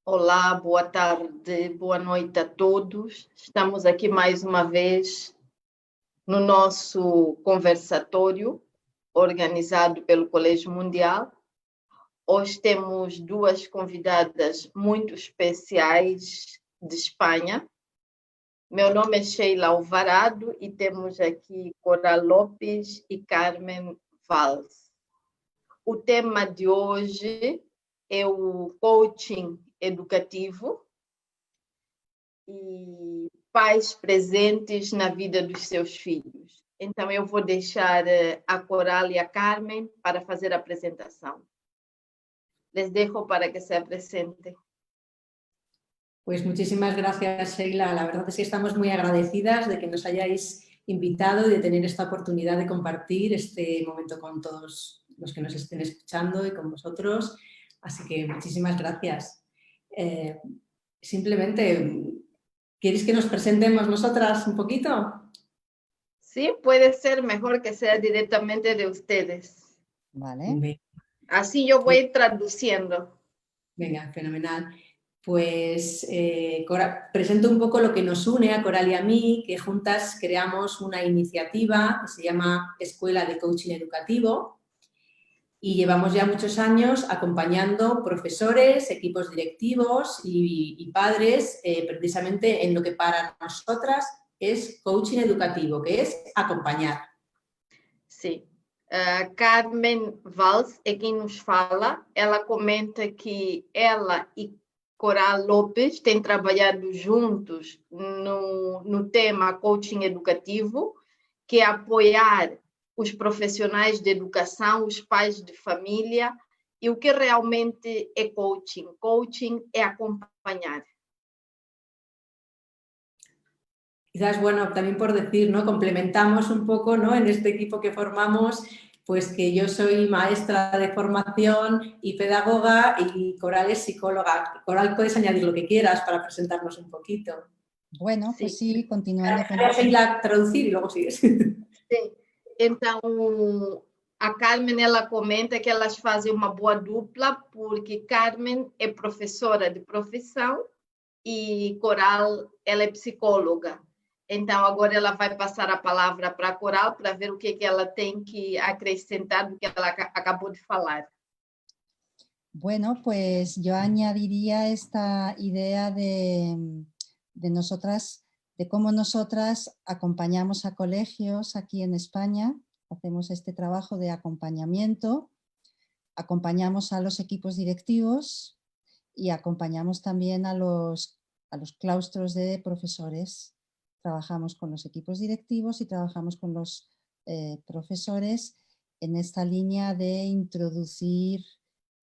Olá, boa tarde, boa noite a todos. Estamos aqui mais uma vez no nosso conversatório organizado pelo Colégio Mundial. Hoje temos duas convidadas muito especiais de Espanha. Meu nome é Sheila Alvarado e temos aqui Coral Lopes e Carmen Valls. O tema de hoje é o coaching educativo e pais presentes na vida dos seus filhos. Então, eu vou deixar a Coral e a Carmen para fazer a apresentação. Les dejo para que se apresenten. Pues muchísimas gracias, Sheila. La verdad es que estamos muy agradecidas de que nos hayáis invitado y de tener esta oportunidad de compartir este momento con todos los que nos estén escuchando y con vosotros. Así que muchísimas gracias. Simplemente, ¿queréis que nos presentemos nosotras un poquito? Sí, puede ser mejor que sea directamente de ustedes. Vale. Así yo voy traduciendo. Venga, fenomenal. Pues presento un poco lo que nos une a Coral y a mí, que juntas creamos una iniciativa que se llama Escuela de Coaching Educativo y llevamos ya muchos años acompañando profesores, equipos directivos y padres precisamente en lo que para nosotras es coaching educativo, que es acompañar. Sí. Carmen Valls é quem nos fala. Ela comenta que ela e Coral Lopes têm trabalhado juntos no tema coaching educativo, que é apoiar os profissionais de educação, os pais de família. E o que realmente é coaching? Coaching é acompanhar. Quizás, bueno, también por decir, ¿no? Complementamos un poco, ¿no? En este equipo que formamos, pues que yo soy maestra de formación y pedagoga y Coral es psicóloga. Coral, puedes añadir lo que quieras para presentarnos un poquito. Bueno, pues sí, continuando con... Voy a traducir y luego sigues. Sim. Então, a Carmen, ela comenta que elas fazem uma boa dupla, porque Carmen é professora de profissão e Coral, ela é psicóloga. Então, agora ela vai passar a palavra para a Coral para ver o que ela tem que acrescentar do que ela acabou de falar. Bueno, pues yo añadiría esta idea de nosotras, de cómo nosotras acompañamos a colegios aquí en España, hacemos este trabajo de acompañamiento, acompañamos a los equipos directivos y acompañamos también a los claustros de profesores. Trabajamos con los equipos directivos y trabajamos con los profesores en esta línea de introducir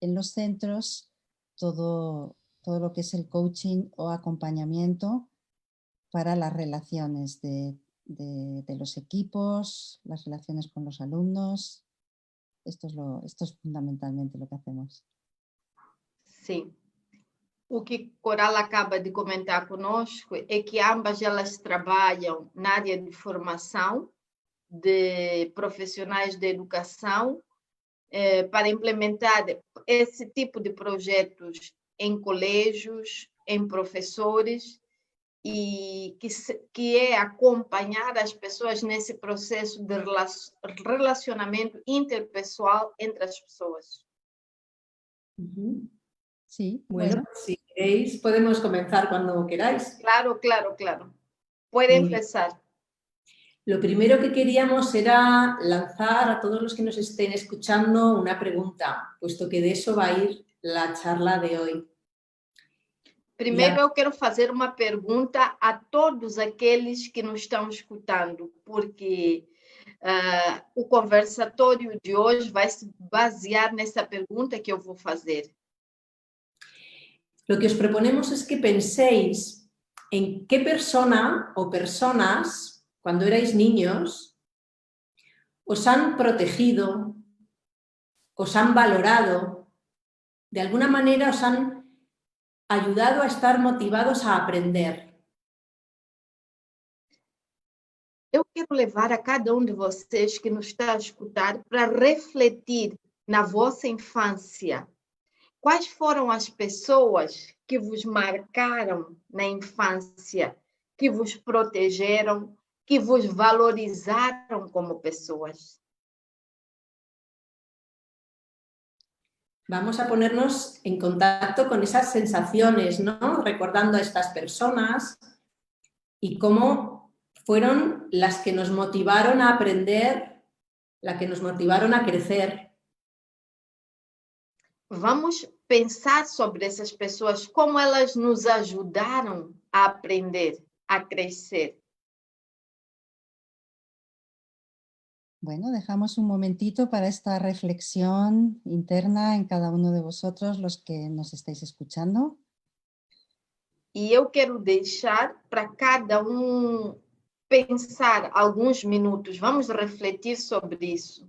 en los centros todo lo que es el coaching o acompañamiento para las relaciones de los equipos, las relaciones con los alumnos. Esto es fundamentalmente lo que hacemos. Sim. O que Coral acaba de comentar conosco é que ambas elas trabalham na área de formação de profissionais de educação para implementar esse tipo de projetos em colégios, em professores, e que é acompanhar as pessoas nesse processo de relacionamento interpessoal entre as pessoas. Sí, bueno, si queréis podemos comenzar cuando queráis. Claro. Puede empezar. Lo primero que queríamos era lanzar a todos los que nos estén escuchando una pregunta, puesto que de eso va a ir la charla de hoy. Primeiro, eu quero fazer uma pergunta a todos aqueles que nos estão escutando, porque o conversatório de hoje vai se basear nessa pergunta que eu vou fazer. Lo que os proponemos es que penséis en qué persona o personas, cuando erais niños, os han protegido, os han valorado, de alguna manera os han ayudado a estar motivados a aprender. Eu quero levar a cada de vocês que nos está a escutar para refletir na vossa infância. quais foram as pessoas que vos marcaram na infância, que vos protegeram, que vos valorizaram como pessoas? Vamos a ponernos en contacto con esas sensaciones, ¿no? Recordando a estas personas y cómo fueron las que nos motivaron a aprender, las que nos motivaron a crecer. Vamos pensar sobre essas pessoas, como elas nos ajudaram a aprender, a crescer. Bueno, dejamos un momentito para esta reflexión interna en cada uno de vosotros, los que nos estáis escuchando. E eu quero deixar para cada pensar alguns minutos. Vamos refletir sobre isso.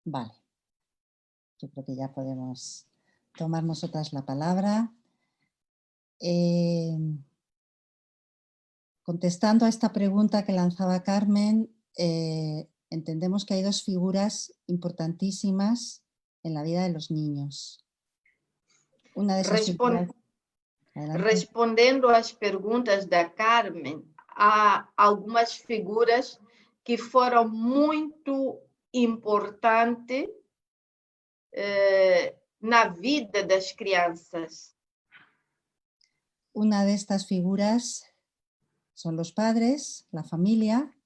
Vale. Yo creo que ya podemos tomar nosotras la palabra. Contestando a esta pregunta que lanzaba Carmen, entendemos que hay dos figuras importantísimas en la vida de los niños. Una de esas figuras... Respondendo às perguntas da Carmen, há algumas figuras que foram muito importantes na vida das crianças. Una de estas figuras son los padres, la familia,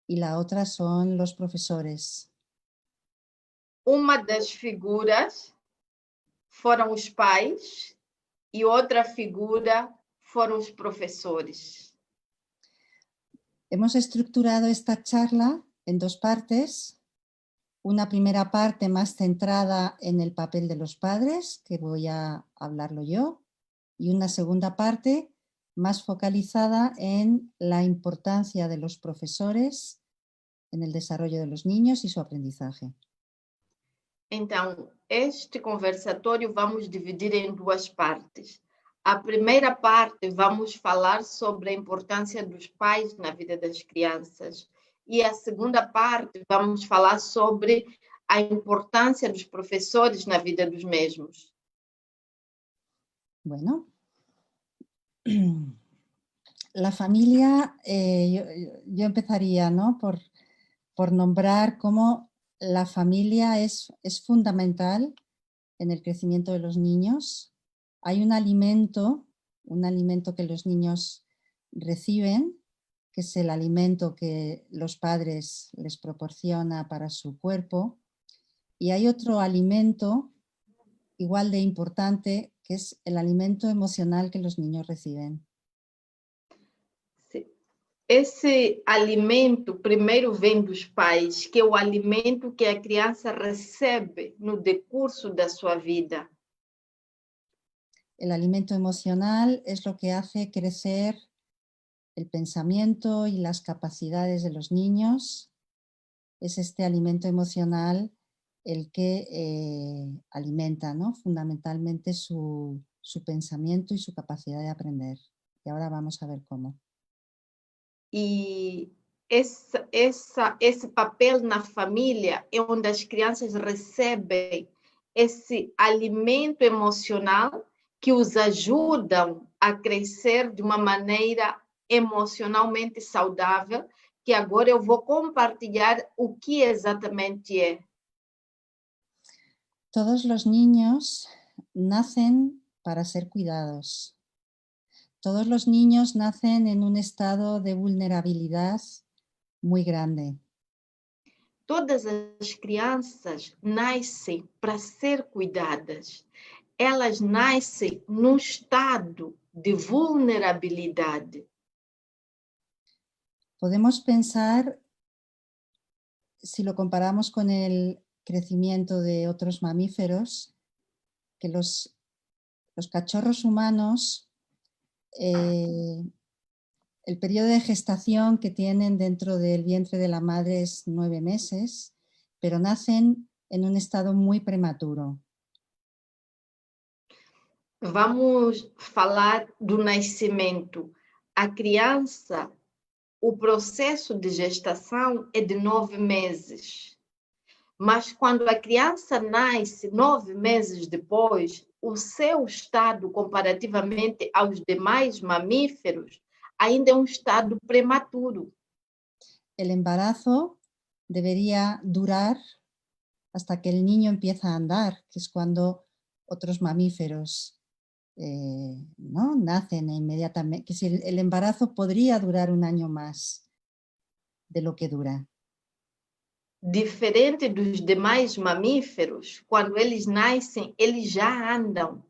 y la otra son los profesores. Uma das figuras foram os pais e outra figura foram os professores. Hemos estructurado esta charla en dos partes. Una primera parte más centrada en el papel de los padres, que voy a hablarlo yo, y una segunda parte más focalizada en la importancia de los profesores en el desarrollo de los niños y su aprendizaje. Então, este conversatório vamos dividir em duas partes. A primeira parte vamos falar sobre a importância dos pais na vida das crianças. E a segunda parte vamos falar sobre a importância dos professores na vida dos mesmos. Bueno, la familia, yo empezaría, ¿no? por nombrar cómo la familia es fundamental en el crecimiento de los niños. Hay un alimento que los niños reciben, que es el alimento que los padres les proporciona para su cuerpo. Y hay otro alimento igual de importante, que es el alimento emocional que los niños reciben. Esse alimento primeiro vem dos pais, que é o alimento que a criança recebe no decurso da sua vida. El alimento emocional es lo que hace crecer el pensamiento y las capacidades de los niños. Es este alimento emocional el que alimenta, ¿no? Fundamentalmente su pensamiento y su capacidad de aprender. Y ahora vamos a ver cómo. E esse papel na família é onde as crianças recebem esse alimento emocional que os ajudam a crescer de uma maneira emocionalmente saudável, que agora eu vou compartilhar o que exatamente é. Todos los niños nacen para ser cuidados. Todos los niños nacen en un estado de vulnerabilidad muy grande. Todas as crianças nascem para ser cuidadas. Elas nascem num estado de vulnerabilidade. Podemos pensar, si lo comparamos con el crecimiento de otros mamíferos, que los cachorros humanos, el periodo de gestación que tienen dentro del vientre de la madre es 9 meses, pero nacen en un estado muy prematuro. Vamos falar do nascimento. A criança, o processo de gestação é de 9 meses. Mas quando a criança nasce 9 meses depois, o seu estado, comparativamente aos demais mamíferos, ainda é um estado prematuro. El embarazo debería durar hasta que el niño empieza a andar, que es cuando otros mamíferos ¿no? nacen inmediatamente. Que si el embarazo podría durar un año más de lo que dura. Diferente dos demais mamíferos, quando eles nascem, eles já andam.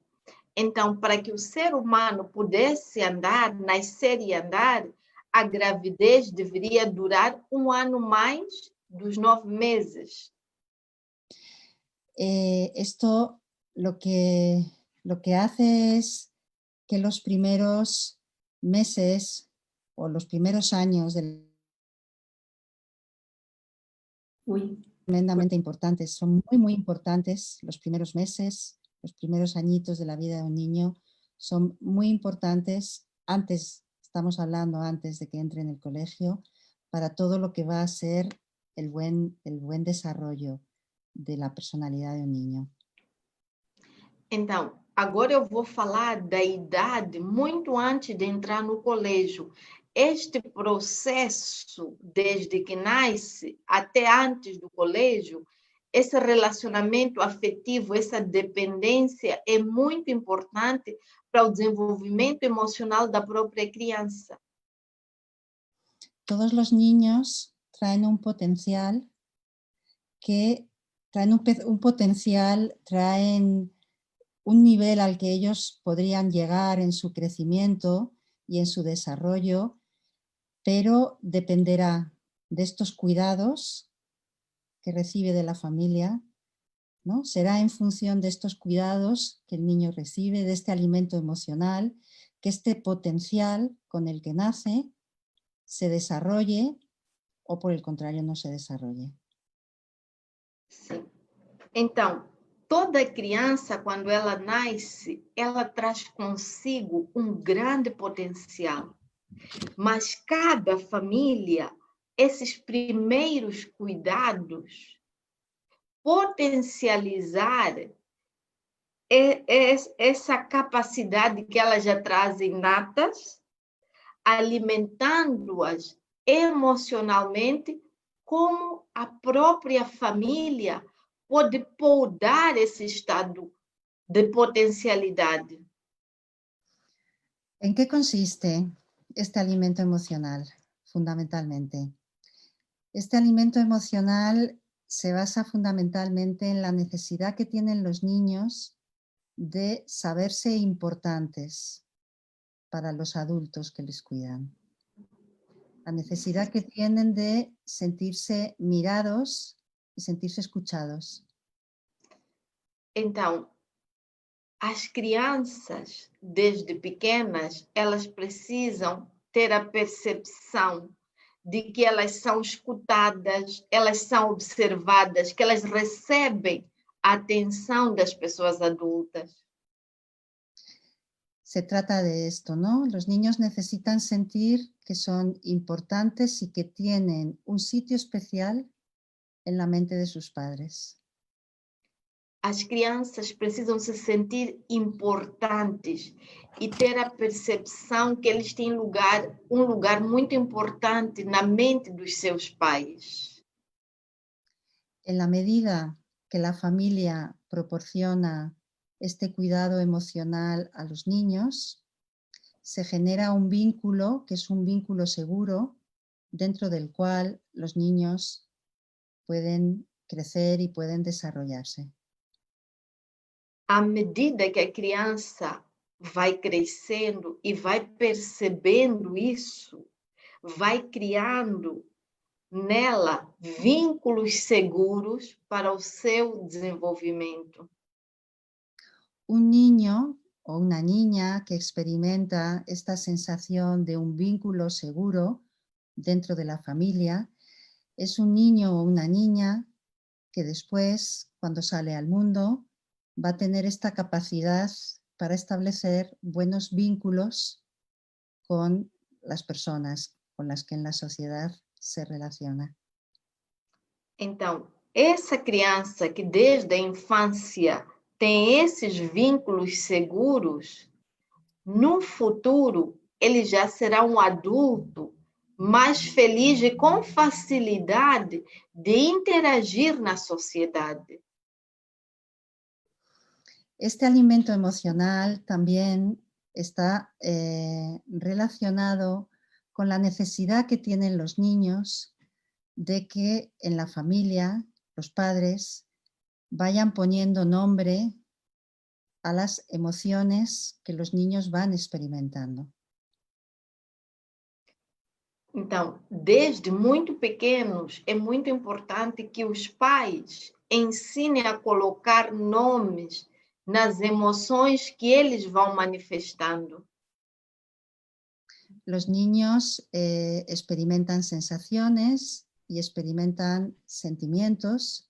Então, para que o ser humano pudesse andar, nascer e andar, a gravidez deveria durar um ano mais dos 9 meses. Esto lo que hace es que los primeros meses o los primeros años del tremendamente importantes, son muy, muy importantes. Los primeros meses, los primeros añitos de la vida de un niño son muy importantes antes, estamos hablando antes de que entre en el colegio, para todo lo que va a ser el buen desarrollo de la personalidad de un niño. Então, agora eu vou falar da idade muito antes de entrar no colégio. Este processo, desde que nasce até antes do colégio, esse relacionamento afetivo, essa dependência é muito importante para o desenvolvimento emocional da própria criança. Todos los niños traen un potencial traen un nivel al que ellos podrían llegar en su crecimiento y en su desarrollo, pero dependerá de estos cuidados que recibe de la familia, ¿no? Será en función de estos cuidados que el niño recibe, de este alimento emocional, que este potencial con el que nace se desarrolle o por el contrario no se desarrolle. Sim. Então, toda criança, quando ela nasce, ela traz consigo um grande potencial. Mas cada família, esses primeiros cuidados, potencializar essa capacidade que elas já trazem natas, alimentando-as emocionalmente, como a própria família pode podar esse estado de potencialidade. ¿En qué consiste este alimento emocional, fundamentalmente? Este alimento emocional se basa fundamentalmente en la necesidad que tienen los niños de saberse importantes para los adultos que les cuidan. La necesidad que tienen de sentirse mirados y sentirse escuchados. Então, as crianças, desde pequenas, elas precisam ter a percepção de que elas são escutadas, elas são observadas, que elas recebem a atenção das pessoas adultas. Se trata de esto, ¿no? Los niños necesitan sentir que son importantes y que tienen un sitio especial en la mente de sus padres. As crianças precisam se sentir importantes e ter a percepção que eles têm um lugar muito importante na mente dos seus pais. En la medida que la familia proporciona este cuidado emocional a los niños, se genera un vínculo que es un vínculo seguro dentro del cual los niños pueden crecer y pueden desarrollarse. À medida que a criança vai crescendo e vai percebendo isso, vai criando nela vínculos seguros para o seu desenvolvimento. Un niño o una niña que experimenta esta sensación de un vínculo seguro dentro de la familia es un niño o una niña que después, cuando sale al mundo, va a tener esta capacidad para establecer buenos vínculos con las personas con las que en la sociedad se relaciona. Então, essa criança que desde a infância tem esses vínculos seguros, no futuro ele já será um adulto mais feliz e com facilidade de interagir na sociedade. Este alimento emocional también está relacionado con la necesidad que tienen los niños de que en la familia los padres vayan poniendo nombre a las emociones que los niños van experimentando. Então, desde muito pequenos, é muito importante que os pais ensinem a colocar nomes nas emoções que eles vão manifestando. Los niños experimentan sensaciones y experimentan sentimientos,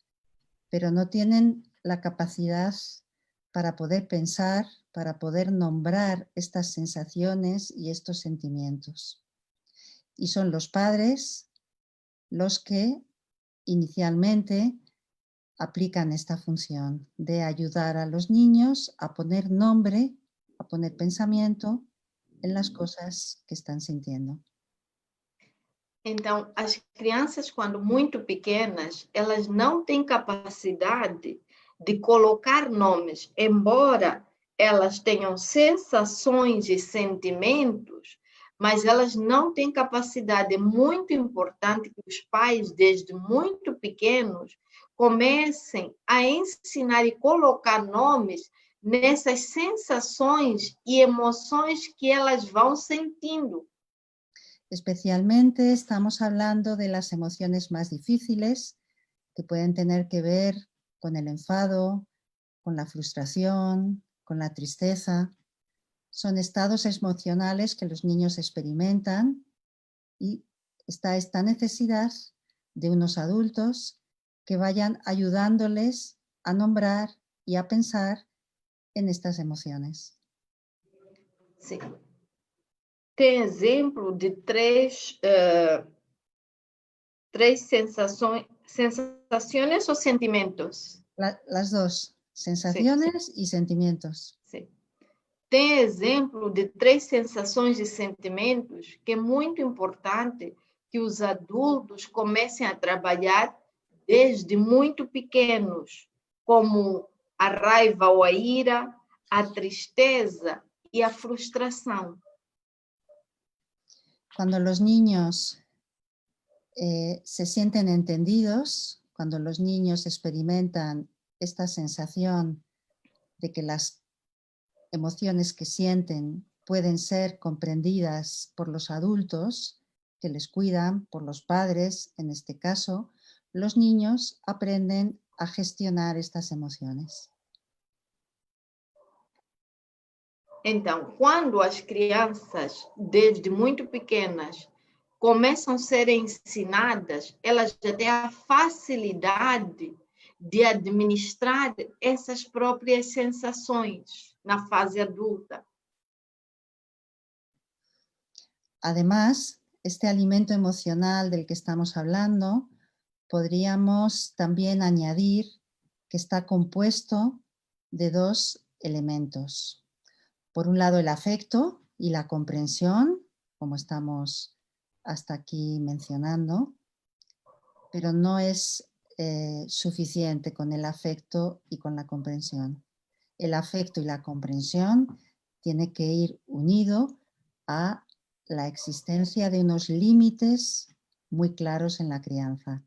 pero no tienen la capacidad para poder pensar, para poder nombrar estas sensaciones y estos sentimientos. Y son los padres los que inicialmente aplican esta función de ayudar a los niños a poner nombre, a poner pensamiento en las cosas que están sintiendo. Então, as crianças, quando muito pequenas, elas não têm capacidade de colocar nomes, embora elas tenham sensações e sentimentos, mas elas não têm capacidade. É muito importante que os pais, desde muito pequenos, comecem a ensinar e colocar nomes nessas sensações e emoções que elas vão sentindo. Especialmente estamos hablando de las emociones más difíciles que pueden tener que ver con el enfado, con la frustración, con la tristeza. Son estados emocionales que los niños experimentan y está esta necesidad de unos adultos que vayan ayudándoles a nombrar y a pensar en estas emociones. Sí. Tem exemplo de três sensações ou sentimentos? Las dos, sensaciones Sí. y sentimientos. Sim. Tem exemplo de três sensações e sentimentos que é muito importante que os adultos comecem a trabalhar desde muito pequenos, como a raiva ou a ira, a tristeza e a frustração. Cuando los niños se sienten entendidos, cuando los niños experimentan esta sensación de que las emociones que sienten pueden ser comprendidas por los adultos que les cuidan, por los padres en este caso, los niños aprenden a gestionar estas emociones. Então, quando as crianças, desde muito pequenas, começam a ser ensinadas, elas já têm a facilidade de administrar essas próprias sensações na fase adulta. Además, este alimento emocional del que estamos hablando, podríamos también añadir que está compuesto de dos elementos. Por un lado, el afecto y la comprensión, como estamos hasta aquí mencionando, pero no es suficiente con el afecto y con la comprensión. El afecto y la comprensión tiene que ir unido a la existencia de unos límites muy claros en la crianza.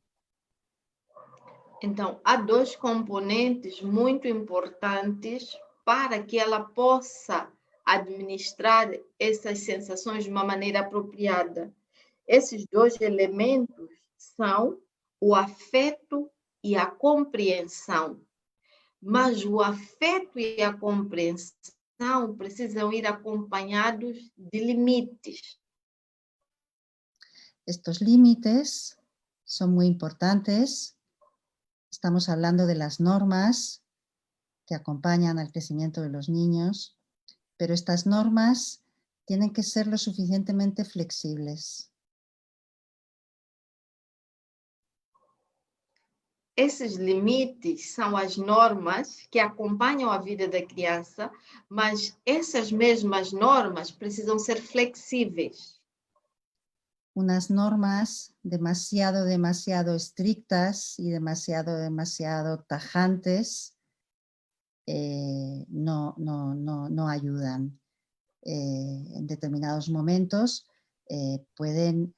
Então, há dois componentes muito importantes para que ela possa administrar essas sensações de uma maneira apropriada. Esses dois elementos são o afeto e a compreensão. Mas o afeto e a compreensão precisam ir acompanhados de limites. Estos límites son muy importantes. Estamos hablando de las normas que acompañan al crecimiento de los niños, pero estas normas tienen que ser lo suficientemente flexibles. Esses limites são as normas que acompanham a vida da criança, mas essas mesmas normas precisam ser flexíveis. Unas normas demasiado estrictas y demasiado tajantes no ayudan. En determinados momentos pueden,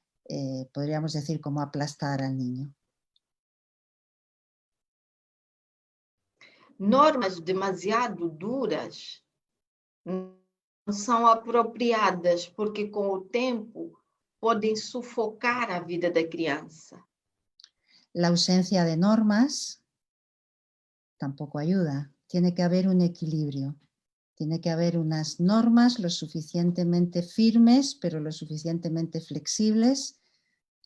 podríamos decir, como aplastar al niño. Normas demasiado duras não são apropriadas, porque com o tempo podem sufocar a vida da criança. La ausencia de normas tampoco ayuda. Tiene que haber un equilibrio. Tiene que haber unas normas lo suficientemente firmes, pero lo suficientemente flexibles,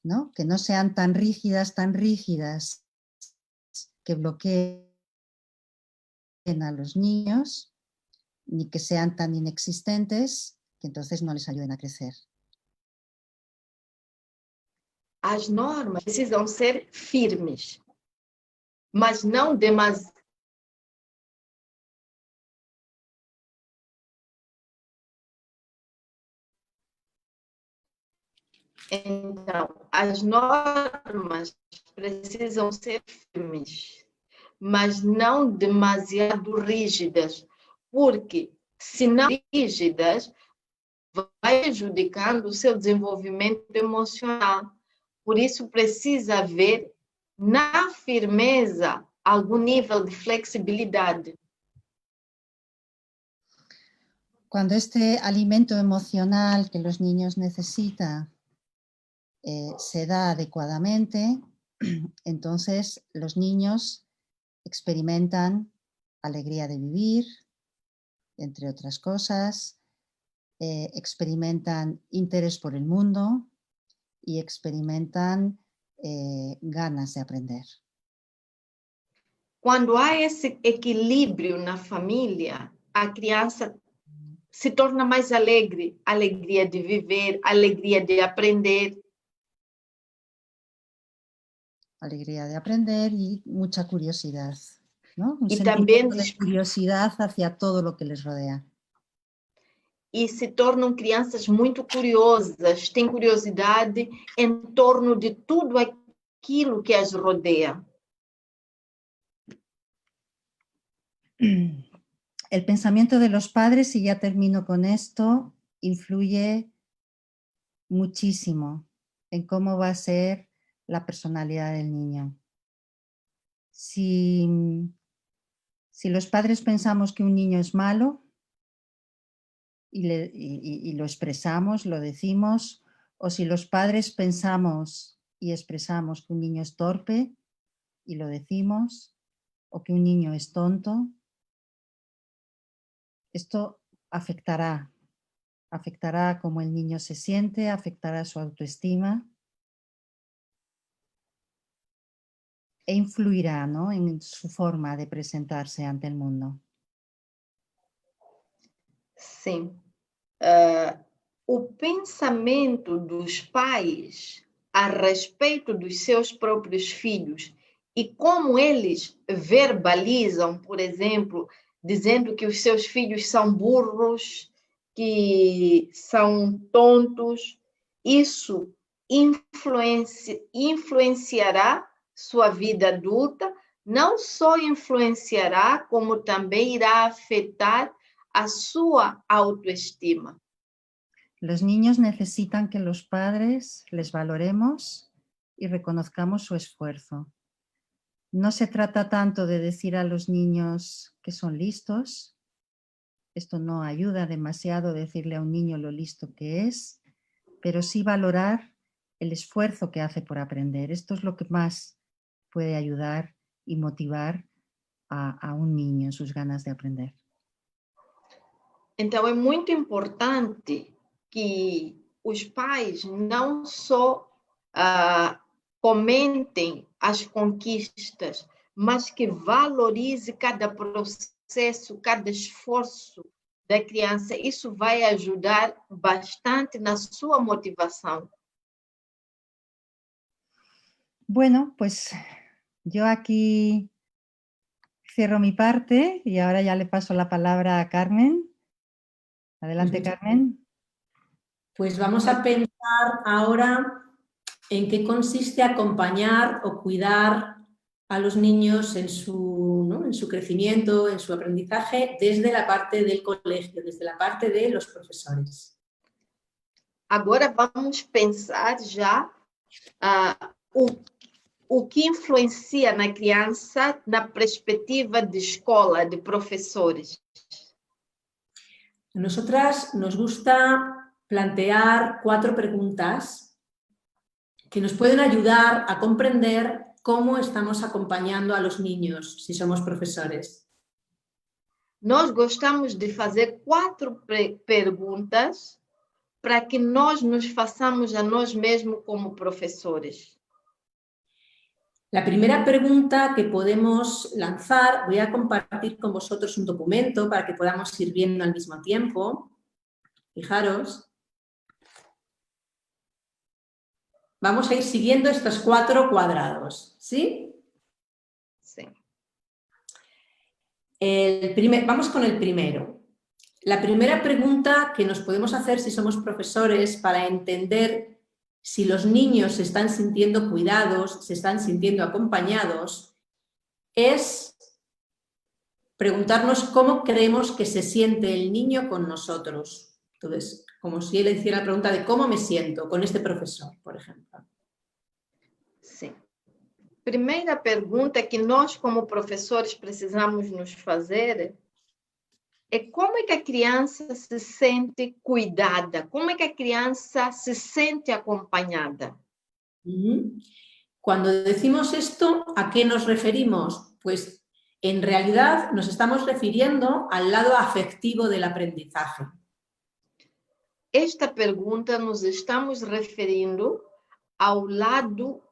¿no? Que no sean tan rígidas, que bloqueen a los niños, ni que sean tan inexistentes que entonces no les ayuden a crecer. As normas precisam ser firmes, mas não demasiado. Então, as normas precisam ser firmes, mas não demasiado rígidas, porque, se não rígidas, vai prejudicando o seu desenvolvimento emocional. Por isso, precisa haver, na firmeza, algum nível de flexibilidade. Cuando este alimento emocional que los niños necesitan se da adecuadamente, entonces los niños experimentan alegría de vivir, entre otras cosas, experimentan interés por el mundo y experimentan ganas de aprender. Quando há esse equilíbrio na família, a criança se torna mais alegre, alegria de viver, alegria de aprender. Alegría de aprender y mucha curiosidad, ¿no? Un Y sentimiento también de curiosidad hacia todo lo que les rodea. E se tornam crianças muito curiosas, têm curiosidade em torno de tudo aquilo que as rodeia. El pensamiento de los padres, y ya termino con esto, influye muchísimo en cómo va a ser la personalidad del niño. Si los padres pensamos que un niño es malo y lo expresamos, lo decimos, o si los padres pensamos y expresamos que un niño es torpe y lo decimos, o que un niño es tonto, esto afectará cómo el niño se siente, afectará su autoestima e influirá, ¿no?, en su forma de presentarse ante el mundo. Sim. O pensamento dos pais a respeito dos seus próprios filhos e como eles verbalizam, por exemplo, dizendo que os seus filhos são burros, que são tontos, isso influenciará sua vida adulta, não só influenciará, como também irá afetar a sua autoestima. Los niños necesitan que los padres les valoremos y reconozcamos su esfuerzo. No se trata tanto de decir a los niños que son listos. Esto no ayuda demasiado decirle a un niño lo listo que es, pero sí valorar el esfuerzo que hace por aprender. Esto es lo que más puede ayudar y motivar a un niño en sus ganas de aprender. Então, é muito importante que os pais não só comentem as conquistas, mas que valorize cada processo, cada esforço da criança, isso vai ajudar bastante na sua motivação. Bueno, pues yo aquí cierro mi parte y ahora ya le paso la palabra a Carmen. Adelante, Carmen. Pues vamos a pensar ahora en qué consiste acompañar o cuidar a los niños en su crecimiento, en su aprendizaje, desde la parte del colegio, desde la parte de los profesores. Agora vamos pensar já o que influencia na criança na perspectiva de escola, de professores. A nosotras nos gusta plantear 4 preguntas que nos pueden ayudar a comprender cómo estamos acompañando a los niños si somos profesores. Nós gostamos de fazer 4 perguntas para que nós nos façamos a nós mesmos como professores. La primera pregunta que podemos lanzar, voy a compartir con vosotros un documento para que podamos ir viendo al mismo tiempo. Fijaros. Vamos a ir siguiendo estos 4 cuadrados, ¿sí? Sí. Vamos con el primero. La primera pregunta que nos podemos hacer si somos profesores para entender si los niños se están sintiendo cuidados, se están sintiendo acompañados, es preguntarnos cómo creemos que se siente el niño con nosotros. Entonces, como si él hiciera la pregunta de cómo me siento con este profesor, por ejemplo. Sim. Primeira pergunta que nós, como professores, precisamos nos fazer é como é que a criança se sente cuidada, como é que a criança se sente acompanhada. Cuando decimos esto, ¿a qué nos referimos? Pues en realidad nos estamos refiriendo al lado afectivo del aprendizaje. Esta pergunta nos estamos referindo ao lado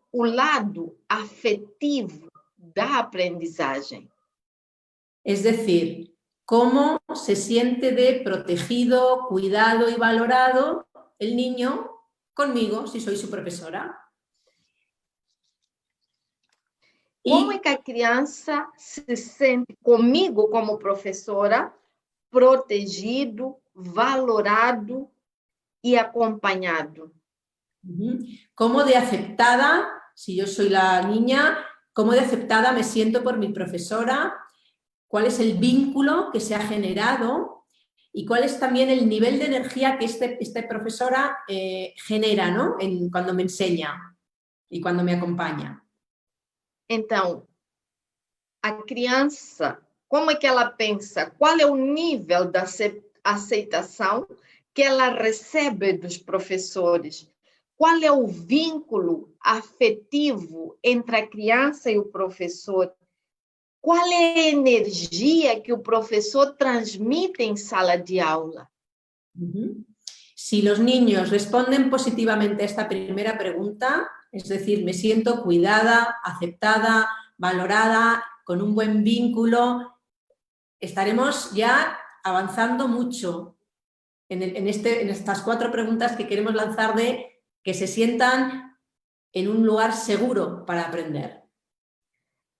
afetivo da aprendizagem. Es decir, cómo se siente de protegido, cuidado y valorado el niño conmigo, si soy su profesora. Como é que a criança se sente comigo como professora, protegido, valorado e acompanhado? Cómo de aceptada, si yo soy la niña, cómo de aceptada me siento por mi profesora, cuál es el vínculo que se ha generado y cuál es también el nivel de energía que esta profesora genera, ¿no? Cuando me enseña y cuando me acompaña. Então, a criança, como é que ela pensa? Qual é o nível da aceitação que ela recebe dos professores? Qual é o vínculo afetivo entre a criança e o professor? Qual é a energia que o professor transmite em sala de aula? Si los niños responden positivamente a esta primera pregunta, es decir, me siento cuidada, aceptada, valorada, con un buen vínculo, estaremos ya avanzando mucho en estas 4 preguntas que queremos lanzar de que se sientan en un lugar seguro para aprender.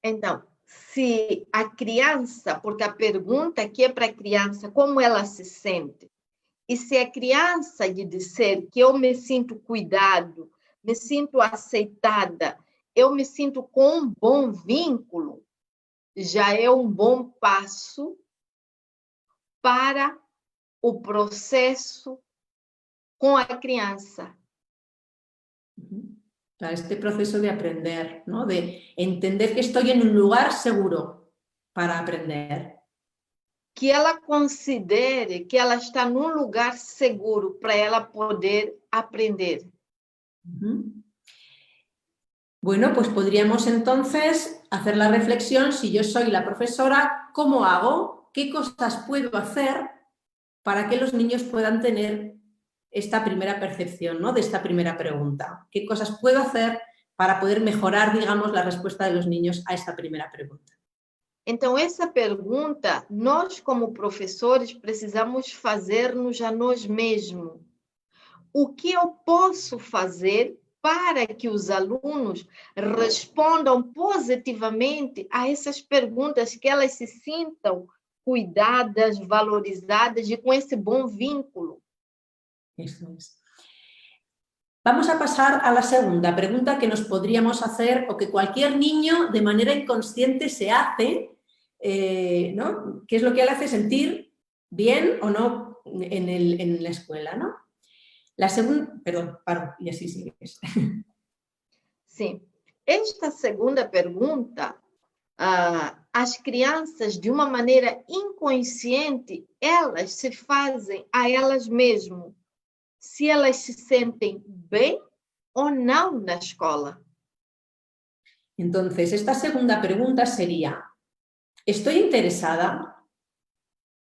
Então, se a criança, porque a pergunta aqui é para a criança, como ela se sente? E se a criança lhe disser que eu me sinto cuidado, me sinto aceitada, eu me sinto com um bom vínculo, já é um bom passo para o processo com a criança. Para este proceso de aprender, ¿no? De entender que estoy en un lugar seguro para aprender. Que ela considere que ela está num lugar seguro para ela poder aprender. Bueno, pues podríamos entonces hacer la reflexión, si yo soy la profesora, ¿cómo hago? ¿Qué cosas puedo hacer para que los niños puedan tener esta primera percepción, ¿no? De esta primera pregunta? ¿Qué cosas puedo hacer para poder mejorar, digamos, la respuesta de los niños a esta primera pregunta? Então, essa pergunta, nós como professores precisamos fazer-nos a nós mesmos. O que eu posso fazer para que os alunos respondam positivamente a essas perguntas, que elas se sintam cuidadas, valorizadas e com esse bom vínculo? Eso es. Vamos a pasar a la segunda pregunta que nos podríamos hacer o que cualquier niño de manera inconsciente se hace, ¿no? ¿Qué es lo que le hace sentir bien o no en la escuela, ¿no? La segunda, perdón, paro y así sigues. Sim. Esta segunda pergunta, as crianças, de uma maneira inconsciente, elas se fazem a elas mesmas, se elas se sentem bem ou não na escola. Entonces, esta segunda pregunta sería, ¿estoy interesada?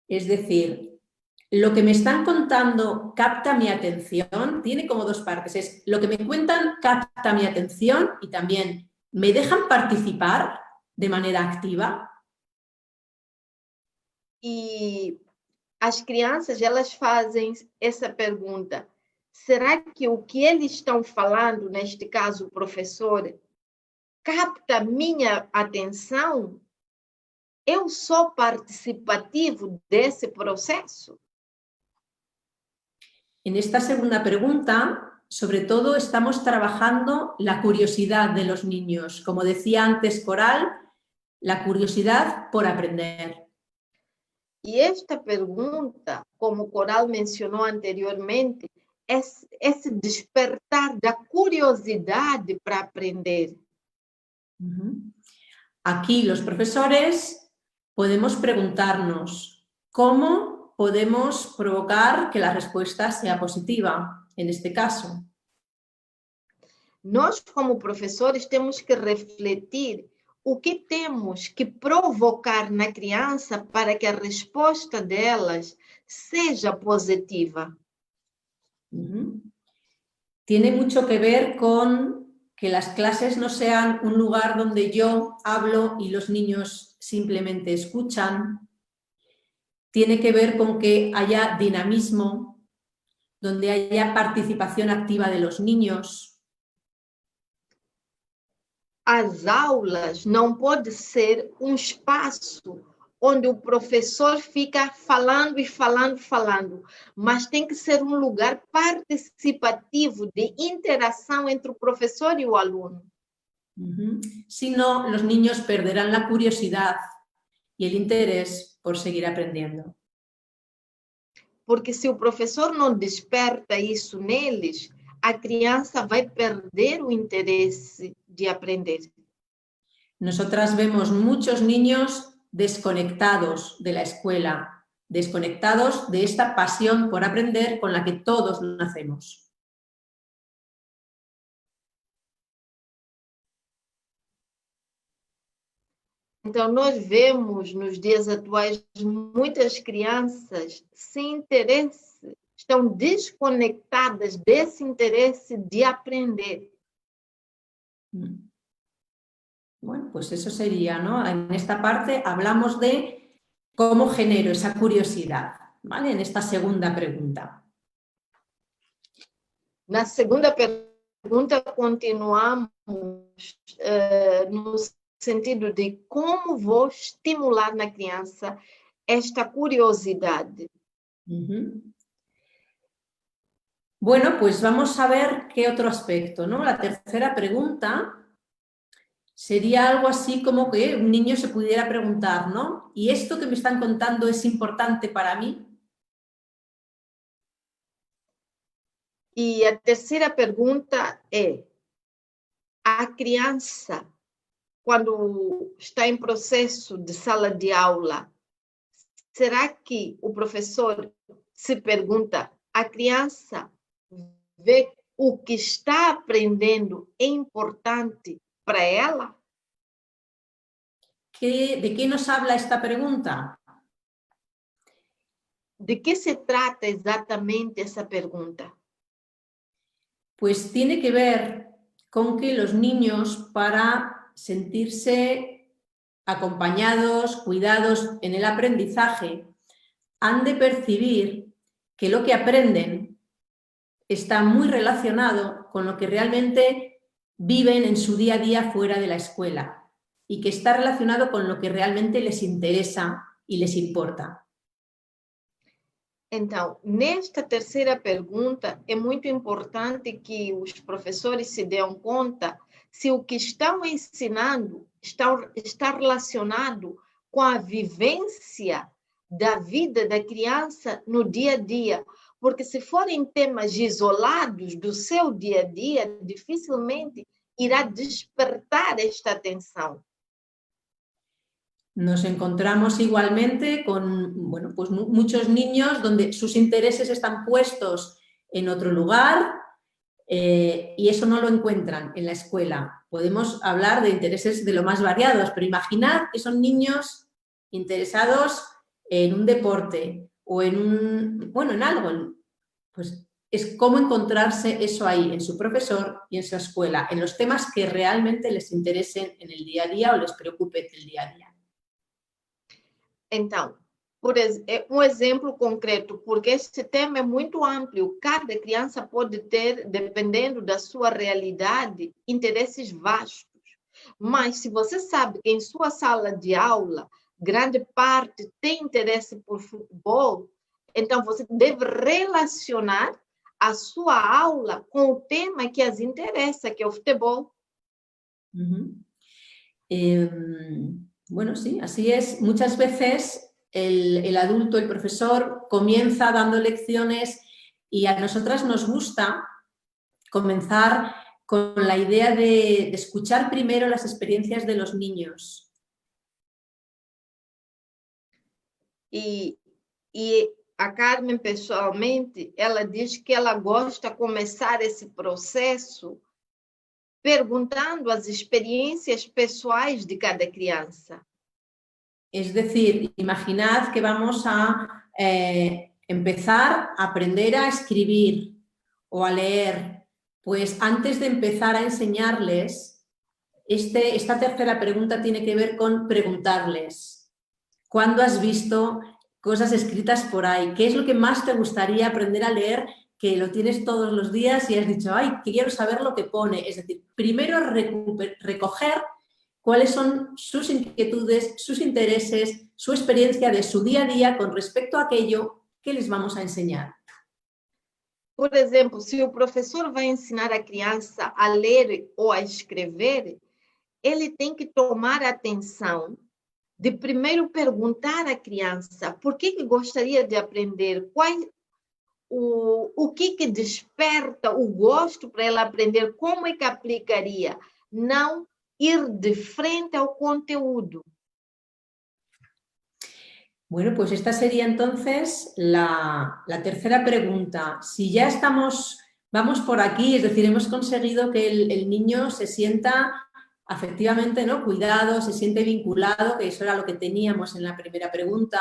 Es decir, ¿lo que me están contando capta mi atención? Tiene como dos partes. Es lo que me cuentan capta mi atención y también me dejan participar de manera activa. E as crianças, elas fazem essa pergunta: será que o que eles estão falando, neste caso o professor, capta minha atenção? Eu sou participativo desse processo? En esta segunda pregunta, sobre todo, estamos trabajando la curiosidad de los niños. Como decía antes Coral, la curiosidad por aprender. E esta pergunta, como Coral mencionou anteriormente, é esse despertar da curiosidade para aprender. Aquí los profesores podemos preguntarnos cómo podemos provocar que la respuesta sea positiva, en este caso. Nós, como professores, temos que refletir o que temos que provocar na criança para que a resposta delas seja positiva. Tiene mucho que ver con que las clases no sean un lugar donde yo hablo y los niños simplemente escuchan. Tiene que ver con que haya dinamismo, donde haya participación activa de los niños. As aulas não pode ser um espaço onde o professor fica falando e falando, mas tem que ser um lugar participativo de interação entre o professor e o aluno. Si no, los niños perderán la curiosidad y el interés por seguir aprendiendo. Porque se o professor não desperta isso neles, a criança vai perder o interesse de aprender. Nosotras vemos muchos niños desconectados de la escuela, desconectados de esta pasión por aprender con la que todos nacemos. Então, nós vemos nos dias atuais muitas crianças sem interesse, estão desconectadas desse interesse de aprender. Bueno, pues eso sería, ¿no? En esta parte hablamos de cómo genero esa curiosidad, ¿vale? En esta segunda pregunta. Na segunda pergunta, continuamos no sentido de como vou estimular na criança esta curiosidade. Bueno, pues vamos a ver qué otro aspecto, ¿no? La tercera pregunta sería algo así como que un niño se pudiera preguntar, ¿no? ¿Y esto que me están contando es importante para mí? E a terceira pergunta é: a criança, quando está em processo de sala de aula, será que o professor se pergunta, a criança vê o que está aprendendo é importante para ela? ¿De qué nos habla esta pregunta? De que se trata exatamente essa pergunta? Pues tiene que ver con que los niños, para sentirse acompañados, cuidados en el aprendizaje, han de percibir que lo que aprenden está muy relacionado con lo que realmente viven en su día a día fuera de la escuela y que está relacionado con lo que realmente les interesa e les importa. Então, nesta terceira pergunta, é muito importante que os professores se dêem conta se o que estão ensinando está relacionado com a vivência da vida da criança no dia a dia. Porque se forem temas isolados do seu dia a dia, dificilmente irá despertar esta atenção. Nos encontramos igualmente con pues muchos niños donde sus intereses están puestos en otro lugar y eso no lo encuentran en la escuela. Podemos hablar de intereses de lo más variados, pero imaginad que son niños interesados en un deporte o en algo. Pues es cómo encontrarse eso ahí, en su profesor y en su escuela, en los temas que realmente les interesen en el día a día o les preocupe el día a día. Então, um exemplo concreto, porque este tema é muito amplo, cada criança pode ter, dependendo da sua realidade, interesses vastos. Mas se você sabe que em sua sala de aula, grande parte tem interesse por futebol, então você deve relacionar a sua aula com o tema que as interessa, que é o futebol. Bueno, sí, así es. Muchas veces el adulto, el profesor, comienza dando lecciones y a nosotras nos gusta comenzar con la idea de escuchar primero las experiencias de los niños. E a Carmen, pessoalmente, ela diz que ela gosta de começar esse processo perguntando as experiências pessoais de cada criança. Es decir, imaginad que vamos a empezar a aprender a escribir o a leer. Pues antes de empezar a enseñarles, esta tercera pregunta tiene que ver con preguntarles. ¿Cuándo has visto cosas escritas por ahí? ¿Qué es lo que más te gustaría aprender a leer? Que lo tienes todos los días y has dicho, ay, quiero saber lo que pone. Es decir, primero recoger cuáles son sus inquietudes, sus intereses, su experiencia de su día a día con respecto a aquello que les vamos a enseñar. Por exemplo, se o professor vai ensinar a criança a ler ou a escrever, ele tem que tomar atenção de primeiro perguntar à criança por que gostaria de aprender, o que desperta o gosto para ela aprender, como é que aplicaria, não ir de frente ao conteúdo. Bueno, pues esta sería entonces la tercera pregunta. Si ya vamos por aquí, es decir, hemos conseguido que el niño se sienta afectivamente, ¿no?, cuidado, se siente vinculado, que eso era lo que teníamos en la primera pregunta.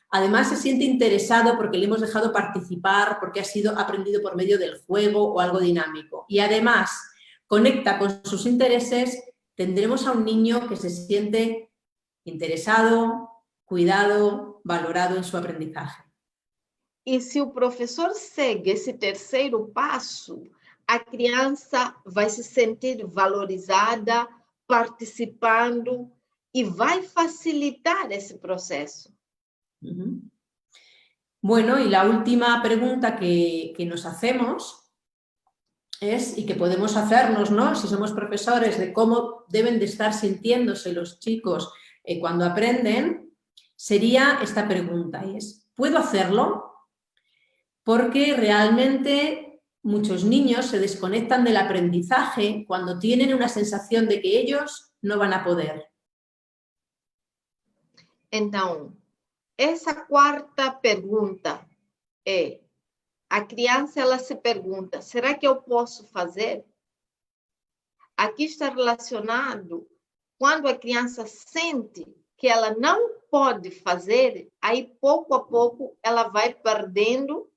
Además, se siente interesado porque le hemos dejado participar, porque ha aprendido por medio del juego o algo dinámico. Y además, conecta con sus intereses, tendremos a un niño que se siente interesado, cuidado, valorado en su aprendizaje. E se o professor segue esse terceiro passo, a criança vai se sentir valorizada, participando e vai facilitar esse processo. Bueno, y la última pregunta que nos hacemos es, y que podemos hacernos, ¿no?, si somos profesores, de cómo deben de estar sintiéndose los chicos cuando aprenden, sería esta pregunta, es, ¿puedo hacerlo? Porque realmente muchos niños se desconectan del aprendizaje cuando tienen una sensación de que ellos no van a poder. Então, essa quarta pergunta é, a criança ela se pergunta, será que eu posso fazer? Aqui está relacionado quando a criança sente que ela não pode fazer, aí pouco a pouco ela vai perdendo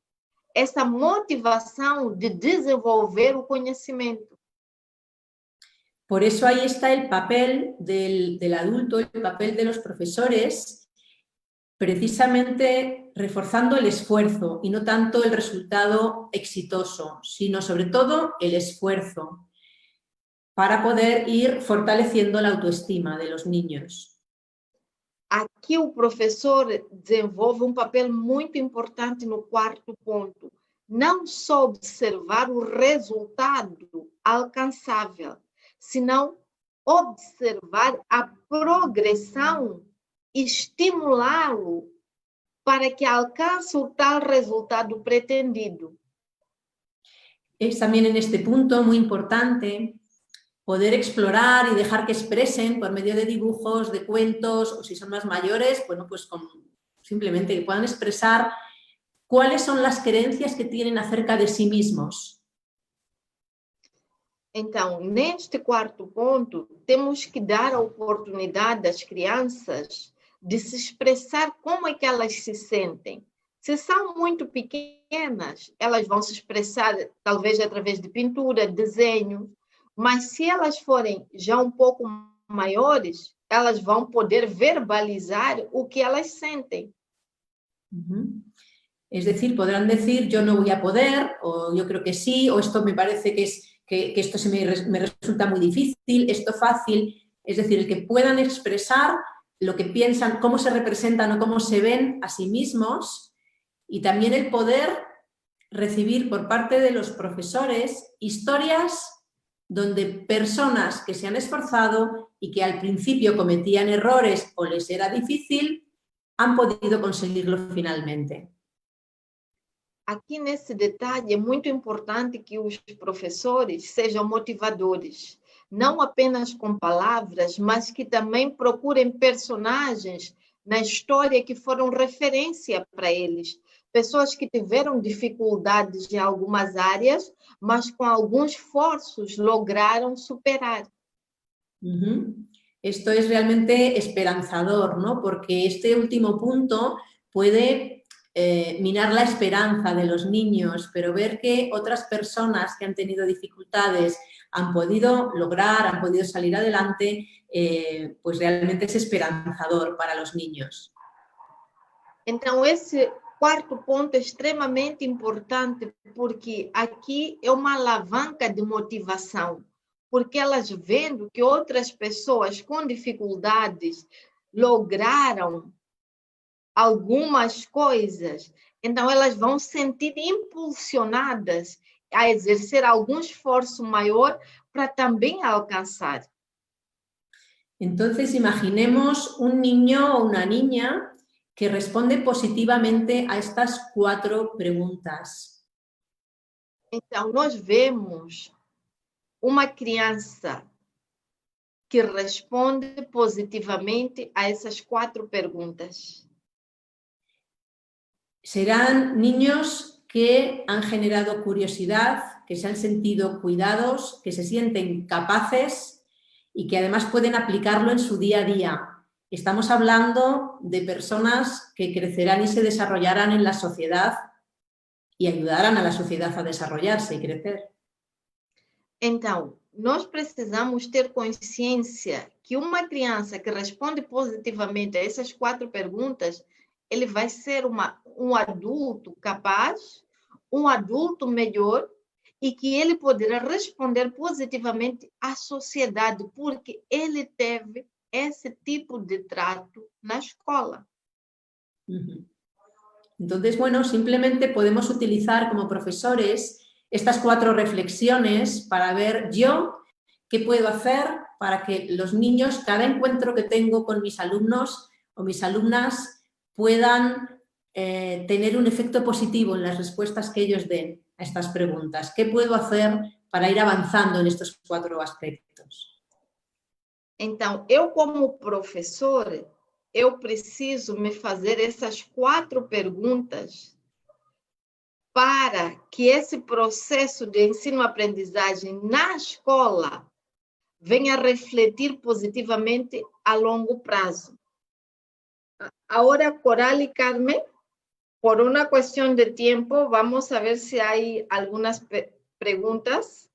essa motivação de desenvolver o conhecimento. Por eso ahí está el papel del adulto, el papel de los profesores, precisamente reforzando el esfuerzo y no tanto el resultado exitoso, sino sobre todo el esfuerzo para poder ir fortaleciendo la autoestima de los niños. Aqui o professor desenvolve papel muito importante no quarto ponto. Não só observar o resultado alcançável, senão observar a progressão e estimulá-lo para que alcance o tal resultado pretendido. Es también en este punto muy importante poder explorar y dejar que expresen por medio de dibujos, de cuentos, o si son más mayores, bueno, pues simplemente que puedan expresar cuáles son las creencias que tienen acerca de sí mismos. Então, neste quarto ponto, temos que dar a oportunidade às crianças de se expressar como é que elas se sentem. Se são muito pequenas, elas vão se expressar talvez através de pintura, desenho, mas se elas forem já um pouco maiores, elas vão poder verbalizar o que elas sentem. Es decir, podrán decir yo no voy a poder, o yo creo que sí, o esto me parece que esto me resulta muy difícil, esto fácil. Es decir, el que puedan expresar lo que piensan, cómo se representan o cómo se ven a sí mismos, y también el poder recibir por parte de los profesores historias donde personas que se han esforzado y que al principio cometían errores o les era difícil, han podido conseguirlo finalmente. Aqui nesse detalhe é muito importante que os professores sejam motivadores, não apenas com palavras, mas que também procurem personagens na história que foram referência para eles. Pessoas que tiveram dificuldades em algumas áreas, mas com alguns esforços lograram superar. Esto es realmente esperanzador, ¿no? Porque este último punto puede minar la esperanza de los niños, pero ver que otras personas que han tenido dificultades han podido lograr, han podido salir adelante, pues realmente es esperanzador para los niños. Então, esse quarto ponto é extremamente importante, porque aqui é uma alavanca de motivação, porque elas vendo que outras pessoas com dificuldades lograram algumas coisas, então elas vão se sentir impulsionadas a exercer algum esforço maior para também alcançar. Entonces, imaginemos un niño o una niña que responde positivamente a estas 4 preguntas. Então, nós vemos uma criança que responde positivamente a essas 4 perguntas. Serán niños que han generado curiosidad, que se han sentido cuidados, que se sienten capaces y que además pueden aplicarlo en su día a día. Estamos hablando de personas que crecerán y se desarrollarán en la sociedad y ayudarán a la sociedad a desarrollarse y crecer. Então, nós precisamos ter consciência que uma criança que responde positivamente a essas 4 perguntas, ele vai ser um adulto capaz, um adulto melhor, e que ele poderá responder positivamente à sociedade, porque ele teve esse tipo de trato na escola. Entonces, bueno, simplemente podemos utilizar como profesores estas 4 reflexiones para ver yo qué puedo hacer para que los niños, cada encuentro que tengo con mis alumnos o mis alumnas, puedan tener un efecto positivo en las respuestas que ellos den a estas preguntas. ¿Qué puedo hacer para ir avanzando en estos 4 aspectos? Então, eu como professor, eu preciso me fazer essas 4 perguntas para que esse processo de ensino-aprendizagem na escola venha refletir positivamente a longo prazo. Ahora, Coral y Carmen, por una cuestión de tiempo, vamos a ver si hay algunas preguntas.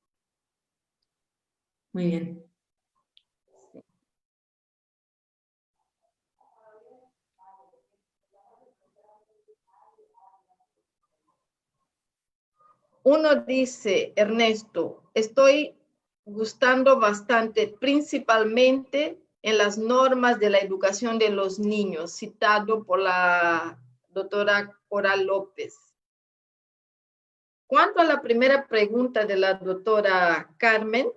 Muy bien. Uno dice, Ernesto, estoy gustando bastante, principalmente en las normas de la educación de los niños, citado por la doctora Coral López. Cuanto a la primera pregunta de la doctora Carmen,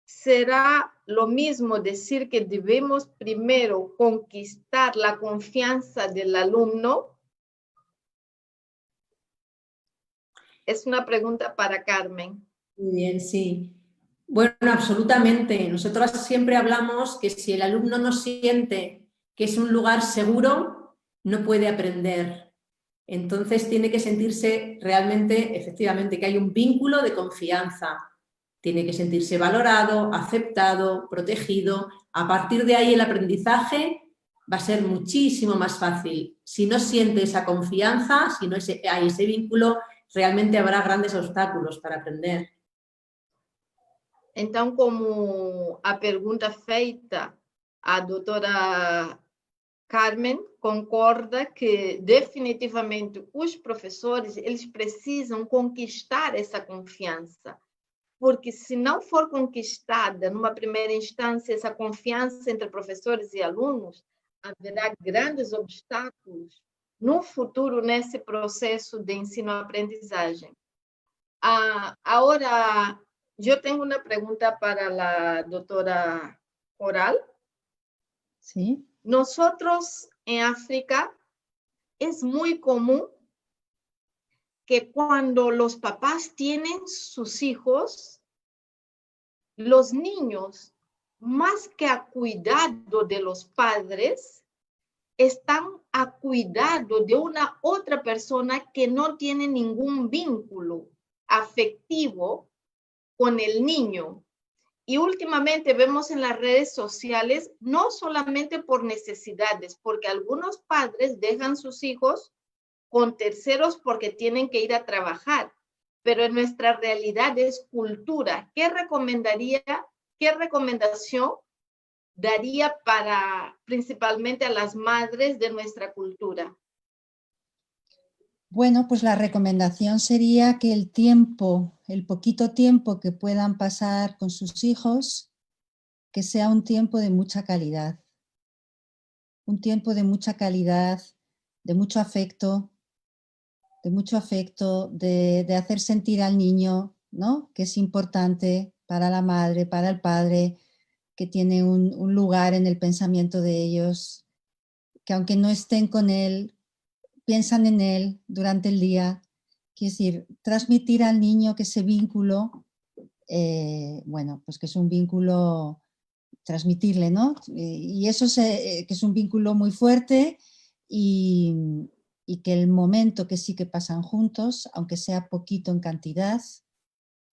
¿será lo mismo decir que debemos primero conquistar la confianza del alumno? Es una pregunta para Carmen. Muy bien, sí. Bueno, absolutamente. Nosotros siempre hablamos que si el alumno no siente que es un lugar seguro, no puede aprender. Entonces tiene que sentirse realmente, efectivamente, que hay un vínculo de confianza. Tiene que sentirse valorado, aceptado, protegido. A partir de ahí el aprendizaje va a ser muchísimo más fácil. Si no siente esa confianza, si no hay ese vínculo, realmente habrá grandes obstáculos para aprender. Então, como a pergunta feita, a doutora Carmen concorda que definitivamente os professores eles precisam conquistar essa confiança, porque se não for conquistada numa primeira instância essa confiança entre professores e alunos, haverá grandes obstáculos no futuro nesse processo de ensino-aprendizagem. Ahora, yo tengo una pregunta para la doctora Coral. ¿Sí? Nosotros en África es muy común que cuando los papás tienen sus hijos, los niños, más que a cuidado de los padres, están a cuidado de una otra persona que no tiene ningún vínculo afectivo con el niño. Y últimamente vemos en las redes sociales, no solamente por necesidades, porque algunos padres dejan sus hijos con terceros porque tienen que ir a trabajar, pero en nuestra realidad es cultura. ¿Qué recomendación daría para principalmente a las madres de nuestra cultura? Bueno, pues la recomendación sería que el tiempo, el poquito tiempo que puedan pasar con sus hijos, que sea un tiempo de mucha calidad. Un tiempo de mucha calidad, de mucho afecto, de hacer sentir al niño, ¿no?, que es importante para la madre, para el padre, que tiene un lugar en el pensamiento de ellos, que aunque no estén con él, piensan en él durante el día. Quiere decir, transmitir al niño que ese vínculo, bueno, pues que es un vínculo, transmitirle, ¿no? Y eso que es un vínculo muy fuerte y que el momento que sí que pasan juntos, aunque sea poquito en cantidad,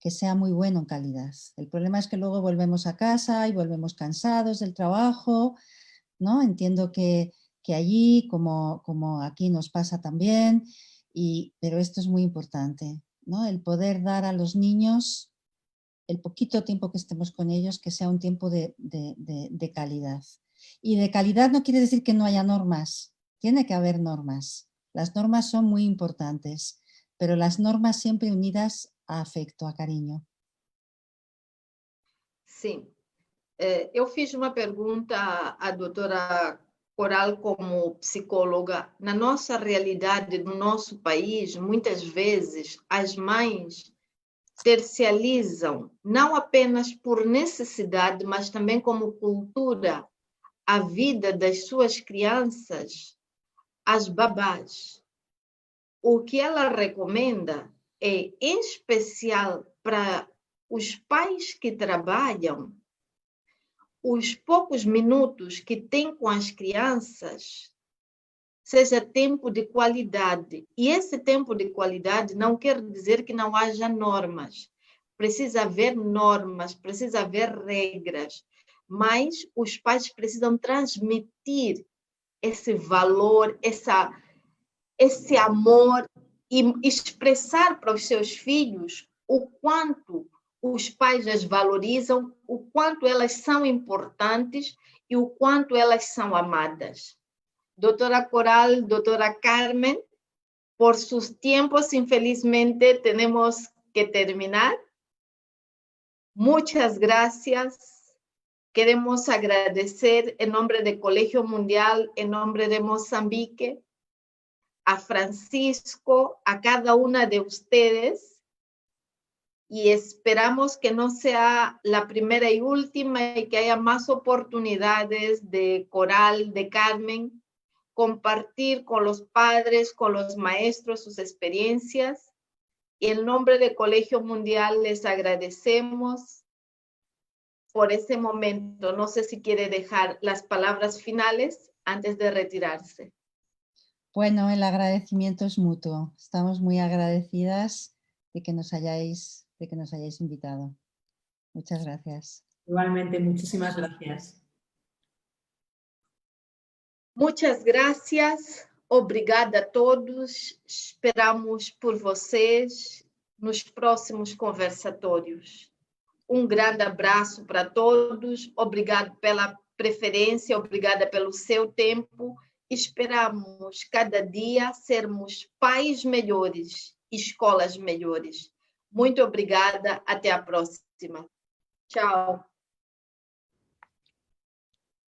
que sea muy bueno en calidad. El problema es que luego volvemos a casa y volvemos cansados del trabajo, ¿no? Entiendo que allí, como aquí nos pasa también, pero esto es muy importante, ¿no? El poder dar a los niños el poquito tiempo que estemos con ellos, que sea un tiempo de calidad. Y de calidad no quiere decir que no haya normas, tiene que haber normas. Las normas son muy importantes, pero las normas siempre unidas a afecto, a cariño. Sim. Eu fiz uma pergunta à doutora Coral como psicóloga. Na nossa realidade, no nosso país, muitas vezes as mães tercializam, não apenas por necessidade, mas também como cultura, a vida das suas crianças, as babás. O que ela recomenda é, em especial para os pais que trabalham, os poucos minutos que têm com as crianças seja tempo de qualidade. E esse tempo de qualidade não quer dizer que não haja normas. Precisa haver normas, precisa haver regras, mas os pais precisam transmitir esse valor, esse amor e expressar para os seus filhos o quanto os pais as valorizam, o quanto elas são importantes e o quanto elas são amadas. Doutora Coral, doutora Carmen, Por sus tiempos, infelizmente, tenemos que terminar. Muchas gracias. Queremos agradecer en nombre del Colegio Mundial, en nombre de Mozambique, a Francisco, a cada una de ustedes, y esperamos que no sea la primera y última y que haya más oportunidades de Coral, de Carmen, compartir con los padres, con los maestros sus experiencias. Y en nombre del Colegio Mundial les agradecemos por ese momento. No sé si quiere dejar las palabras finales antes de retirarse. Bueno, el agradecimiento es mutuo. Estamos muy agradecidas de que nos hayáis invitado. Muchas gracias. Igualmente, muchísimas gracias. Muchas gracias. Obrigada a todos. Esperamos por vocês nos próximos conversatórios. Grande abraço para todos. Obrigado pela preferência, obrigada pelo seu tempo. Esperamos cada dia sermos pais melhores, escolas melhores. Muito obrigada. Até a próxima. Tchau.